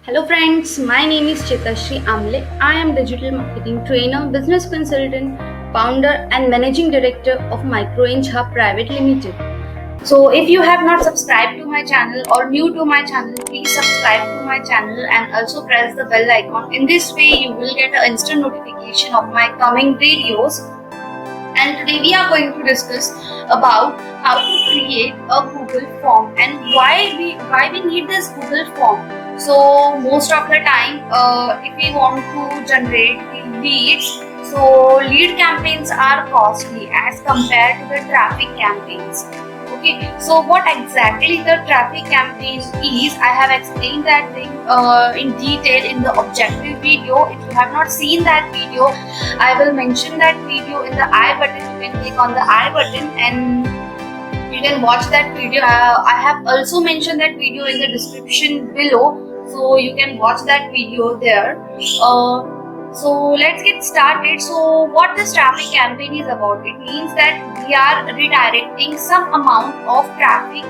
Hello friends, my name is Chetashri Amle. I am digital marketing trainer, business consultant, founder and managing director of Microinch Hub Private Limited. So if you have not subscribed to my channel or new to my channel, please subscribe to my channel and also press the bell icon. In this way you will get an instant notification of my coming videos. And today we are going to discuss about how to create a Google form and why we need this Google form. So most of the time, if we want to generate the leads, so lead campaigns are costly as compared to the traffic campaigns. Okay, so what exactly the traffic campaign is, I have explained that thing in detail in the objective video. If you have not seen that video, I will mention that video in the I button. You can click on the I button and you can watch that video. I have also mentioned that video in the description below, so you can watch that video there. So let's get started. So what this traffic campaign is about, it means that we are redirecting some amount of traffic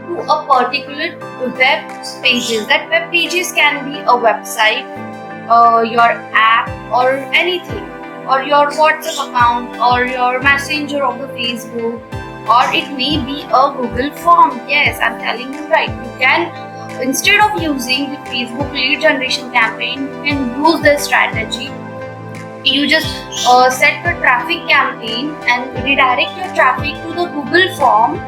to a particular web pages. That web pages can be a website, your app or anything, or your WhatsApp account or your messenger of the Facebook, or it may be a Google form. Yes, I'm telling you right. You can, instead of using the Facebook lead generation campaign, you can use this strategy. You just set the traffic campaign and redirect your traffic to the Google form,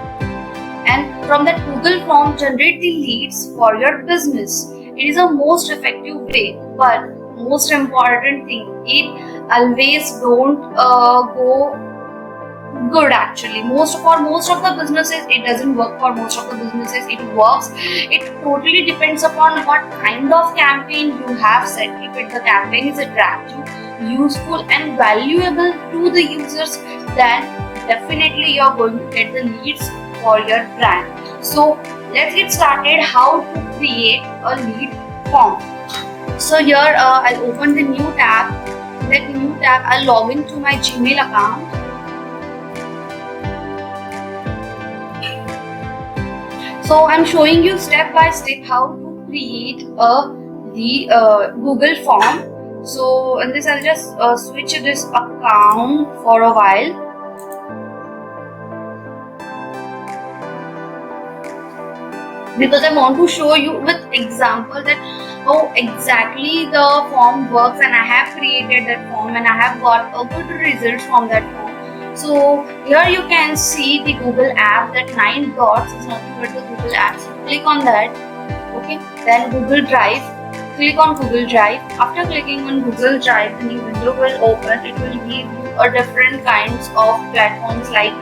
and from that Google form generate the leads for your business. It is a most effective way, but most important thing, it always don't go good. Actually, most of the businesses it doesn't work. For most of the businesses it works. It totally depends upon what kind of campaign you have set. If the campaign is attractive, useful and valuable to the users, then definitely you are going to get the leads for your brand. So let's get started how to create a lead form. So here I'll open the new tab. In that new tab I'll log into my Gmail account. So I'm showing you step by step how to create the Google form. So in this I'll just switch this account for a while. Because I want to show you with example that how exactly the form works, and I have created that form and I have got a good results from that form. So here you can see the Google app. That 9 dots is nothing but the Google apps. So click on that. Okay, then Google Drive. Click on Google Drive. After clicking on Google Drive, the new window will open. It will give you a different kinds of platforms like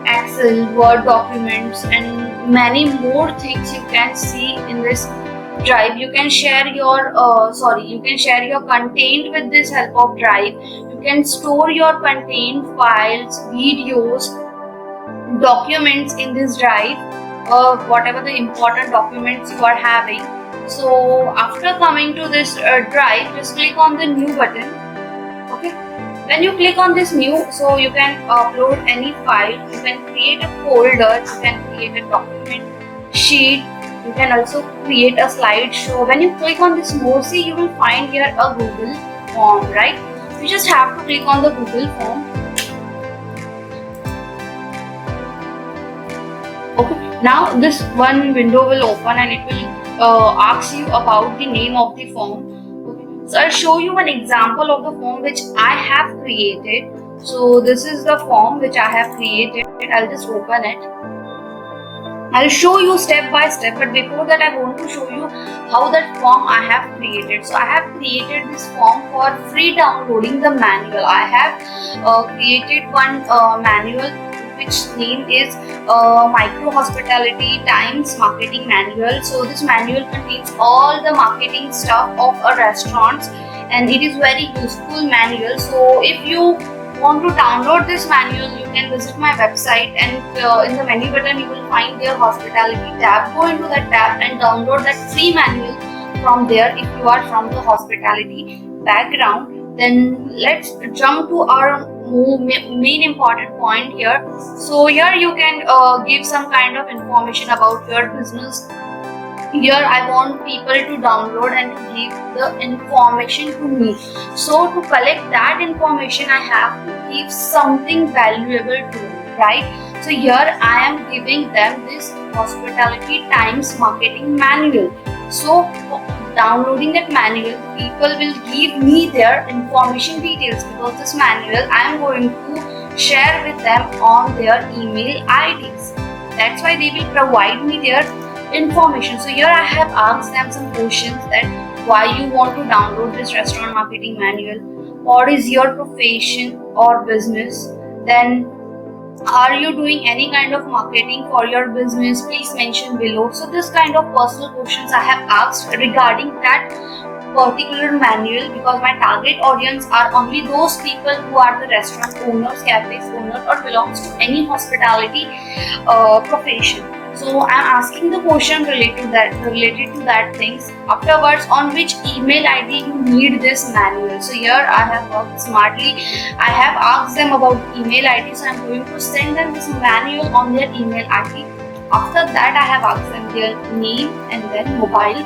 Excel, Word documents, and many more things you can see in this drive. You can share your you can share your content with this help of drive. You can store your content, files, videos, documents in this drive, whatever the important documents you are having. So after coming to this drive, just click on the new button. Okay, when you click on this new, so you can upload any file, you can create a folder, you can create a document sheet, you can also create a slideshow. When you click on this more, see, you will find here a Google form, right? You just have to click on the Google form. Okay, now this one window will open and it will ask you about the name of the form. Okay, so I'll show you an example of the form which I have created. So this is the form which I have created. I'll just open it. I'll show you step by step, but before that I want to show you how that form I have created. So I have created this form for free downloading the manual. I have created one manual which name is Micro Hospitality Times Marketing Manual. So this manual contains all the marketing stuff of a restaurant, and it is very useful manual. So if you want to download this manual, you can visit my website, and in the menu button you will find their hospitality tab. Go into that tab and download that free manual from there if you are from the hospitality background. Then let's jump to our main important point here. So here you can give some kind of information about your business. Here I want people to download and to give the information to me. So to collect that information, I have to give something valuable to them, right? So here I am giving them this hospitality times marketing manual. So for downloading that manual, people will give me their information details, because this manual I am going to share with them on their email IDs. That's why they will provide me their information. So here I have asked them some questions, that why you want to download this restaurant marketing manual, what is your profession or business, then are you doing any kind of marketing for your business, please mention below. So this kind of personal questions I have asked regarding that particular manual, because my target audience are only those people who are the restaurant owners, cafes owners, or belongs to any hospitality profession. So I'm asking the question related to that things. Afterwards, on which email ID you need this manual. So here I have worked smartly. I have asked them about email ID, so I'm going to send them this manual on their email ID. After that, I have asked them their name and then mobile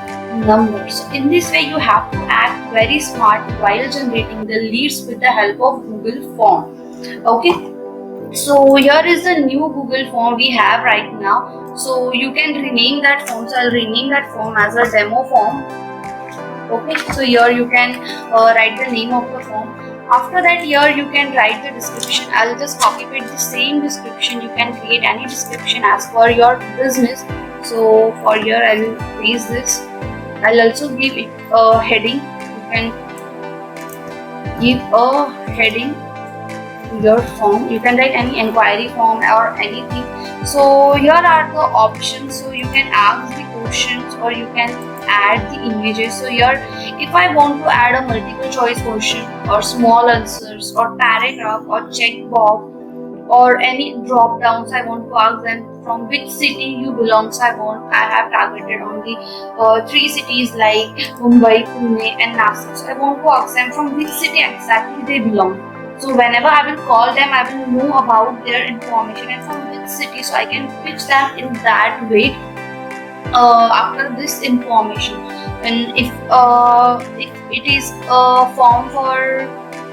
number. So in this way, you have to act very smart while generating the leads with the help of Google Form. Okay. So here is the new Google form we have right now. So you can rename that form. So I'll rename that form as a demo form. Okay. So here you can write the name of the form. After that, here you can write the description. I'll just copy paste the same description. You can create any description as per your business. So for here, I will paste this. I'll also give it a heading. You can give a heading your form. You can write any inquiry form or anything. So here are the options. So you can ask the questions or you can add the images. So here, if I want to add a multiple choice question or small answers or paragraph or checkbox or any drop downs, I want to ask them from which city you belong. So I have targeted on the 3 cities like Mumbai, Pune and Nashik. So I want to ask them from which city exactly they belong. So whenever I will call them, I will know about their information and from which city, so I can pitch them in that way after this information. And if it is a form for,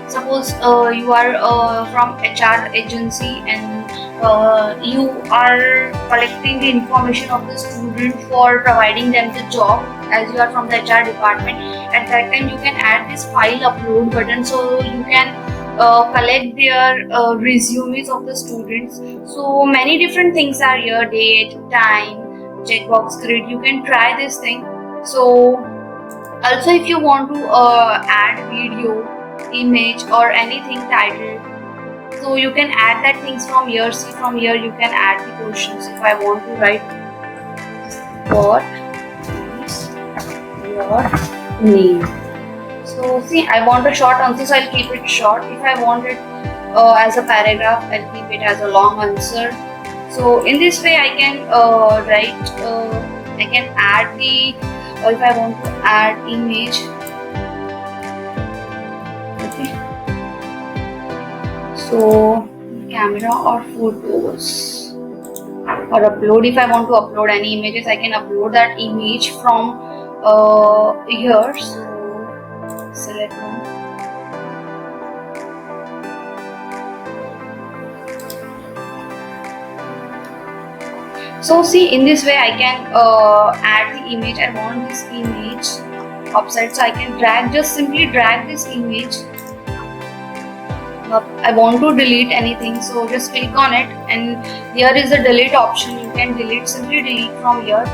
suppose you are from HR agency and you are collecting the information of the student for providing them the job, as you are from the HR department, at that time you can add this file upload button, so you can collect their resumes of the students. So many different things are here, date, time, checkbox grid. You can try this thing. So also if you want to add video, image or anything title, so you can add that things from here. See, from here you can add the questions. If I want to write what is your name, so see, I want a short answer, so I'll keep it short. If I want it as a paragraph, I'll keep it as a long answer. So in this way I can write, I can add the, if I want to add image, okay, so camera or photos or upload. If I want to upload any images, I can upload that image from here. So select one. So see, in this way I can add the image. I want this image upside, so I can drag, just simply drag this image. I want to delete anything, so just click on it, and here is the delete option. You can delete, simply delete from here.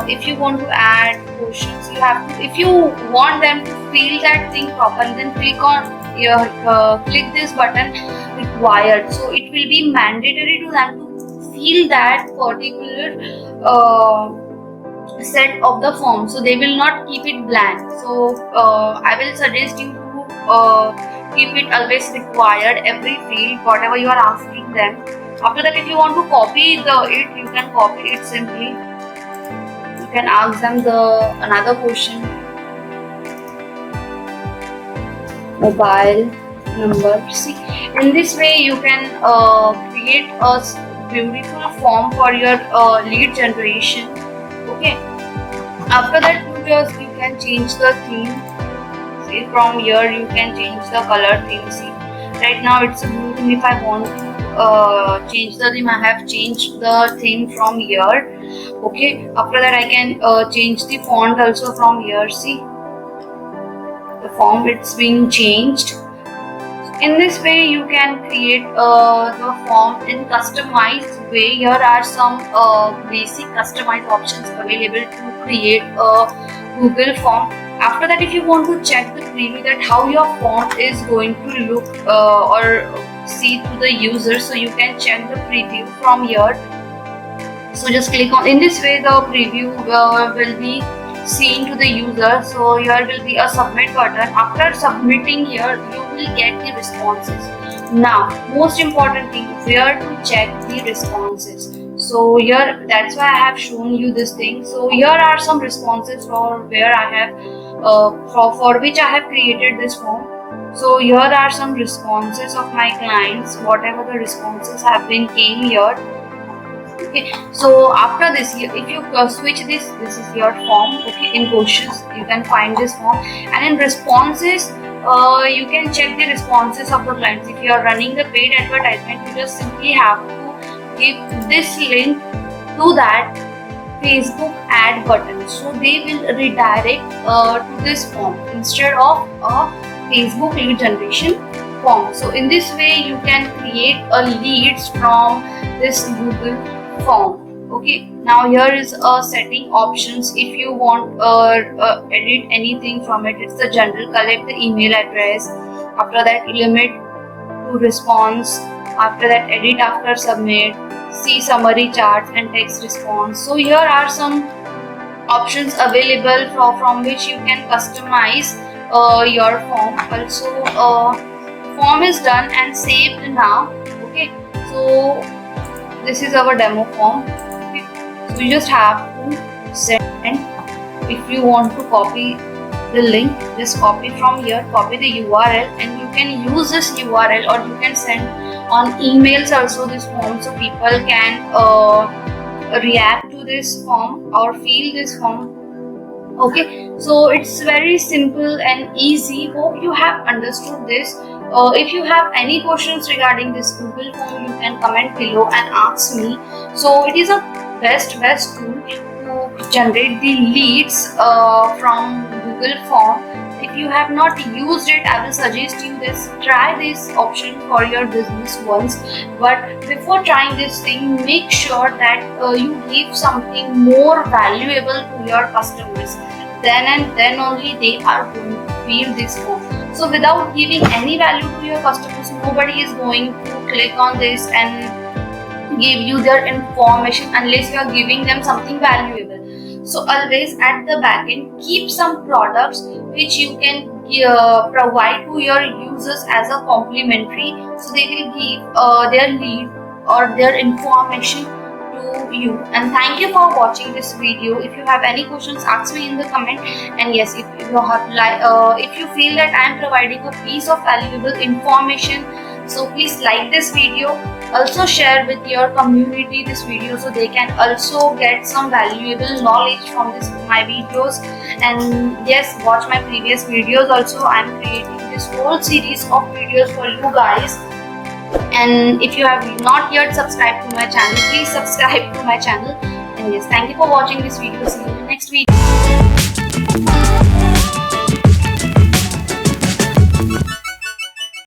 If you want to add questions, you have to, if you want them to fill that thing properly, then click on here, click this button required. So it will be mandatory to them to fill that particular set of the form, so they will not keep it blank. So I will suggest you to keep it always required, every field, whatever you are asking them. After that, if you want to copy it, you can copy it simply. You can ask them another question. Mobile number. See, in this way you can create a beautiful form for your lead generation. Okay. After that, you can change the theme. See, from here you can change the color theme. See, right now it's a blue theme. If I want to change the theme, I have changed the theme from here. Okay, after that I can change the font also from here. See, the font, it's been changed. In this way you can create the form in customized way. Here are some basic customized options available to create a Google form. After that, if you want to check the preview that how your font is going to look or see to the user, so you can check the preview from here. So just click on, in this way the preview will be seen to the user. So here will be a submit button. After submitting here, you will get the responses. Now, most important thing, where to check the responses. So here, that's why I have shown you this thing. So here are some responses for where I have for which I have created this form. So here are some responses of my clients. Whatever the responses have been came here. Okay, so after this, if you switch this is your form. Okay, in questions you can find this form, and in responses you can check the responses of the clients. If you are running the paid advertisement, you just simply have to give this link to that Facebook ad button, so they will redirect to this form instead of a Facebook lead generation form. So in this way you can create a leads from this Google form. Okay, now here is a setting options. If you want edit anything from it, it's the general. Collect the email address. After that, limit to response. After that, edit after submit. See summary charts and text response. So here are some options available from which you can customize your form. Also, form is done and saved now. Okay, so this is our demo form. Okay, so you just have to send. If you want to copy the link, just copy from here, copy the URL, and you can use this URL, or you can send on emails also this form, so people can react to this form or fill this form. Okay, so it's very simple and easy. Hope you have understood this. If you have any questions regarding this Google form, you can comment below and ask me. So it is a best tool to generate the leads from Google form. If you have not used it, I will suggest you this. Try this option for your business once. But before trying this thing, make sure that you give something more valuable to your customers. Then and then only they are going to feel this form. So without giving any value to your customers, nobody is going to click on this and give you their information unless you are giving them something valuable. So always at the back end, keep some products which you can provide to your users as a complimentary, so they will give their lead or their information to you. And thank you for watching this video. If you have any questions, ask me in the comment. And yes, if you have if you feel that I am providing a piece of valuable information, so please like this video. Also share with your community this video, so they can also get some valuable knowledge from my videos. And yes, watch my previous videos also. I am creating this whole series of videos for you guys. And if you have not yet subscribed to my channel, please subscribe to my channel. And yes, thank you for watching this video. See you in the next video.